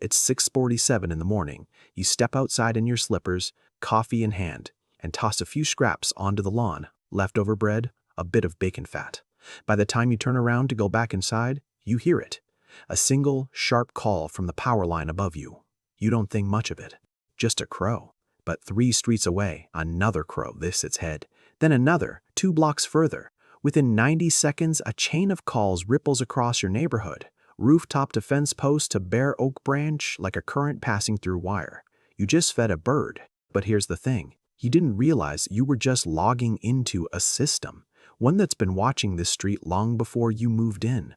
It's 6:47 in the morning. You step outside in your slippers, coffee in hand, and toss a few scraps onto the lawn, leftover bread, a bit of bacon fat. By the time you turn around to go back inside, you hear it. A single, sharp call from the power line above you. You don't think much of it. Just a crow. But 3 streets away, another crow lifts its head. Then another, 2 blocks further. Within 90 seconds, a chain of calls ripples across your neighborhood. Rooftop to fence post to bare oak branch, like a current passing through wire. You just fed a bird. But here's the thing. You didn't realize you were just logging into a system. One that's been watching this street long before you moved in.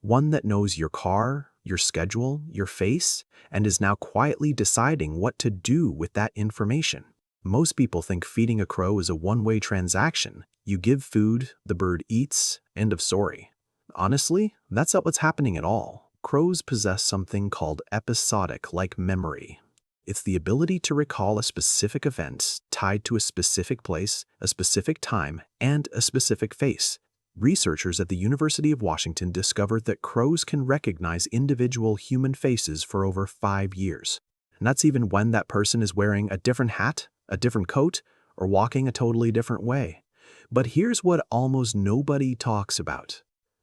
One that knows your car, your schedule, your face, and is now quietly deciding what to do with that information. Most people think feeding a crow is a one-way transaction. You give food, the bird eats, end of story. Honestly, that's not what's happening at all. Crows possess something called episodic-like memory. It's the ability to recall a specific event tied to a specific place, a specific time, and a specific face. Researchers at the University of Washington discovered that crows can recognize individual human faces for over 5 years. And that's even when that person is wearing a different hat, a different coat, or walking a totally different way. But here's what almost nobody talks about.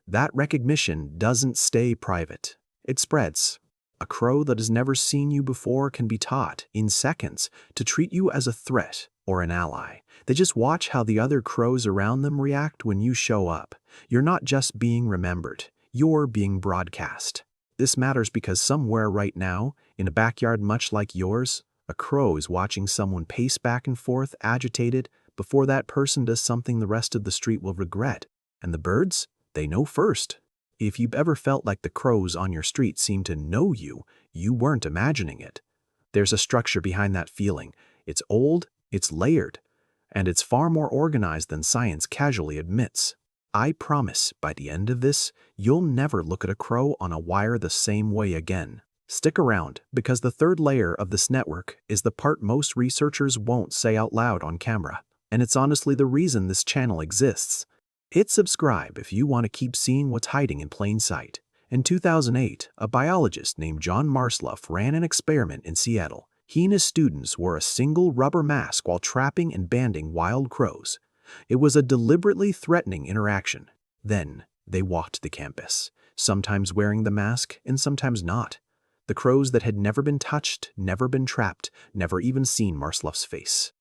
That recognition doesn't stay private. It spreads. A crow that has never seen you before can be taught, in seconds, to treat you as a threat or an ally. They just watch how the other crows around them react when you show up. You're not just being remembered, you're being broadcast. This matters because somewhere right now, in a backyard much like yours, a crow is watching someone pace back and forth, agitated, before that person does something the rest of the street will regret. And the birds? They know first. If you've ever felt like the crows on your street seem to know you, you weren't imagining it. There's a structure behind that feeling. It's old, it's layered, and it's far more organized than science casually admits. I promise, by the end of this, you'll never look at a crow on a wire the same way again. Stick around, because the third layer of this network is the part most researchers won't say out loud on camera. And it's honestly the reason this channel exists. Hit subscribe if you want to keep seeing what's hiding in plain sight. In 2008, a biologist named John Marsluff ran an experiment in Seattle. He and his students wore a single rubber mask while trapping and banding wild crows. It was a deliberately threatening interaction. Then, they walked the campus, sometimes wearing the mask and sometimes not. The crows that had never been touched, never been trapped, never even seen Marsluff's face.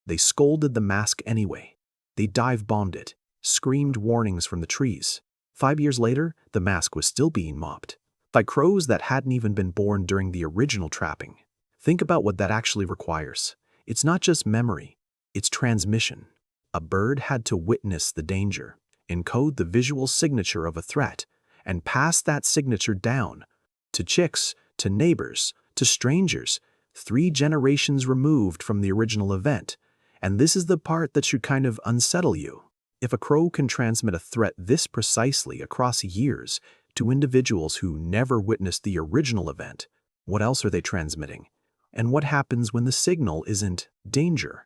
They scolded the mask anyway. They dive-bombed it, screamed warnings from the trees. 5 years later, the mask was still being mopped by crows that hadn't even been born during the original trapping. Think about what that actually requires. It's not just memory, it's transmission. A bird had to witness the danger, encode the visual signature of a threat, and pass that signature down to chicks, to neighbors, to strangers, 3 generations removed from the original event. And this is the part that should kind of unsettle you. If a crow can transmit a threat this precisely across years to individuals who never witnessed the original event, what else are they transmitting? And what happens when the signal isn't danger?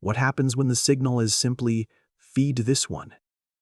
What happens when the signal is simply feed this one?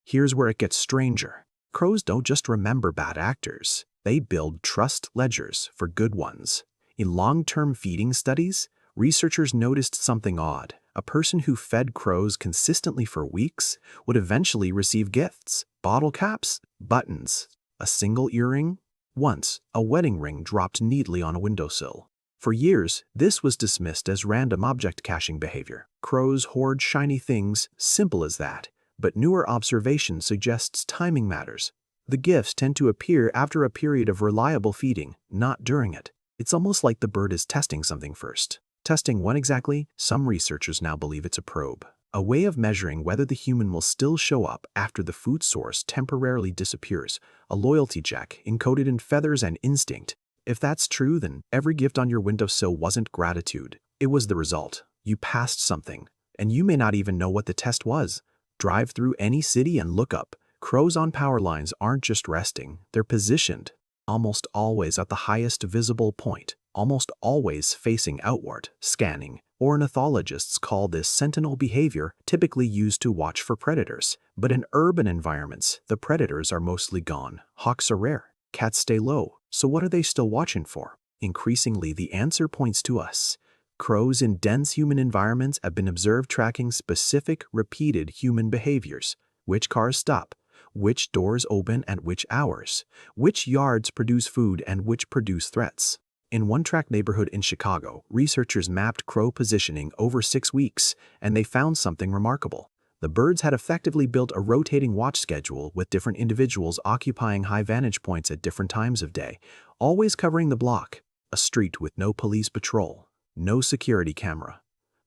Here's where it gets stranger. Crows don't just remember bad actors. They build trust ledgers for good ones. In long-term feeding studies, researchers noticed something odd. A person who fed crows consistently for weeks would eventually receive gifts, bottle caps, buttons, a single earring. Once, a wedding ring dropped neatly on a windowsill. For years, this was dismissed as random object caching behavior. Crows hoard shiny things, simple as that. But newer observation suggests timing matters. The gifts tend to appear after a period of reliable feeding, not during it. It's almost like the bird is testing something first. Testing what exactly? Some researchers now believe it's a probe, a way of measuring whether the human will still show up after the food source temporarily disappears, a loyalty check encoded in feathers and instinct. If that's true, then every gift on your windowsill wasn't gratitude. It was the result. You passed something, and you may not even know what the test was. Drive through any city and look up. Crows on power lines aren't just resting, they're positioned, almost always at the highest visible point, almost always facing outward, scanning. Ornithologists call this sentinel behavior, typically used to watch for predators. But in urban environments, the predators are mostly gone. Hawks are rare. Cats stay low. So what are they still watching for? Increasingly, the answer points to us. Crows in dense human environments have been observed tracking specific, repeated human behaviors: which cars stop, which doors open at which hours, which yards produce food and which produce threats. In one tract neighborhood in Chicago, researchers mapped crow positioning over 6 weeks, and they found something remarkable. The birds had effectively built a rotating watch schedule with different individuals occupying high vantage points at different times of day, always covering the block, a street with no police patrol, no security camera,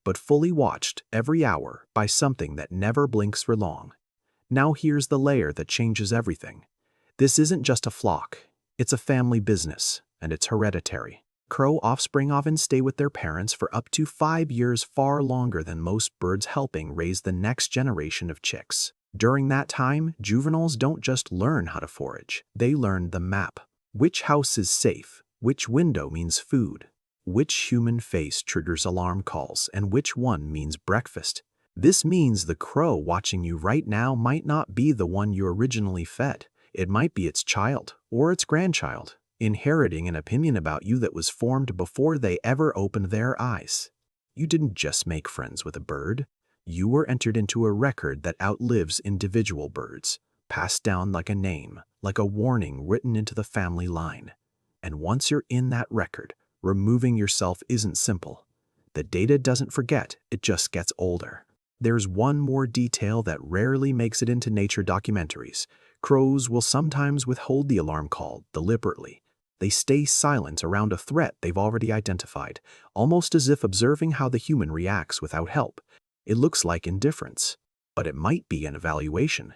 but fully watched every hour by something that never blinks for long. Now here's the layer that changes everything. This isn't just a flock, it's a family business, and it's hereditary. Crow offspring often stay with their parents for up to 5 years, far longer than most birds, helping raise the next generation of chicks. During that time, juveniles don't just learn how to forage, they learn the map. Which house is safe, which window means food, which human face triggers alarm calls, and which one means breakfast. This means the crow watching you right now might not be the one you originally fed. It might be its child or its grandchild, inheriting an opinion about you that was formed before they ever opened their eyes. You didn't just make friends with a bird. You were entered into a record that outlives individual birds, passed down like a name, like a warning written into the family line. And once you're in that record, removing yourself isn't simple. The data doesn't forget, it just gets older. There's one more detail that rarely makes it into nature documentaries. Crows will sometimes withhold the alarm call deliberately. They stay silent around a threat they've already identified, almost as if observing how the human reacts without help. It looks like indifference, but it might be an evaluation.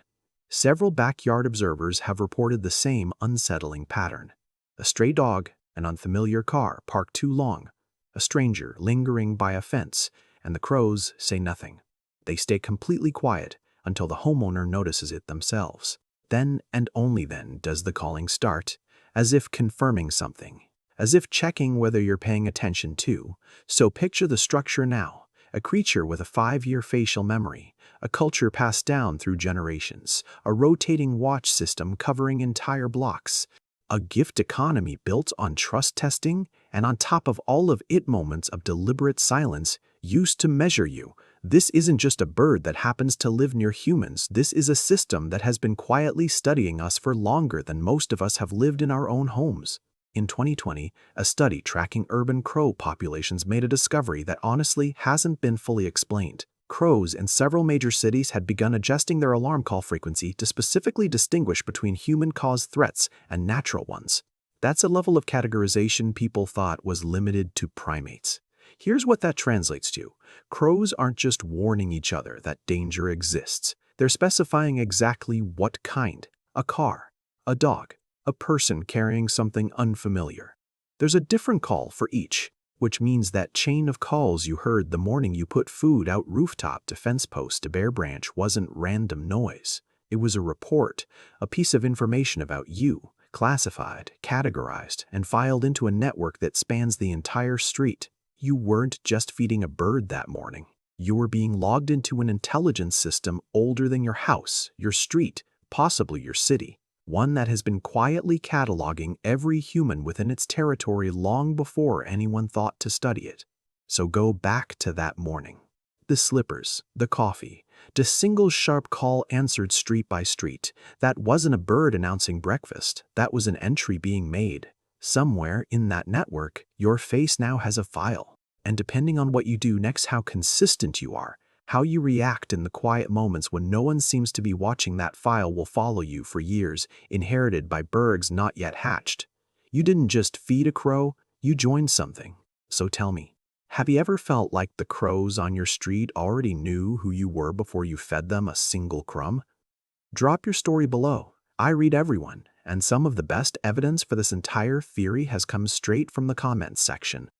Several backyard observers have reported the same unsettling pattern. A stray dog, an unfamiliar car parked too long, a stranger lingering by a fence, and the crows say nothing. They stay completely quiet until the homeowner notices it themselves. Then and only then does the calling start, as if confirming something, as if checking whether you're paying attention too. So picture the structure now: a creature with a 5-year facial memory, a culture passed down through generations, a rotating watch system covering entire blocks, a gift economy built on trust testing, and on top of all of it, moments of deliberate silence used to measure you. This isn't just a bird that happens to live near humans. This is a system that has been quietly studying us for longer than most of us have lived in our own homes. In 2020, a study tracking urban crow populations made a discovery that honestly hasn't been fully explained. Crows in several major cities had begun adjusting their alarm call frequency to specifically distinguish between human-caused threats and natural ones. That's a level of categorization people thought was limited to primates. Here's what that translates to. Crows aren't just warning each other that danger exists. They're specifying exactly what kind: a car, a dog, a person carrying something unfamiliar. There's a different call for each, which means that chain of calls you heard the morning you put food out rooftop to fence post to bare branch wasn't random noise. It was a report, a piece of information about you, classified, categorized, and filed into a network that spans the entire street. You weren't just feeding a bird that morning. You were being logged into an intelligence system older than your house, your street, possibly your city. One that has been quietly cataloging every human within its territory long before anyone thought to study it. So go back to that morning. The slippers, the coffee, the single sharp call answered street by street. That wasn't a bird announcing breakfast. That was an entry being made. Somewhere in that network, your face now has a file. And depending on what you do next, how consistent you are, how you react in the quiet moments when no one seems to be watching, that file will follow you for years, inherited by birds not yet hatched. You didn't just feed a crow, you joined something. So tell me, have you ever felt like the crows on your street already knew who you were before you fed them a single crumb? Drop your story below. I read everyone, and some of the best evidence for this entire theory has come straight from the comments section.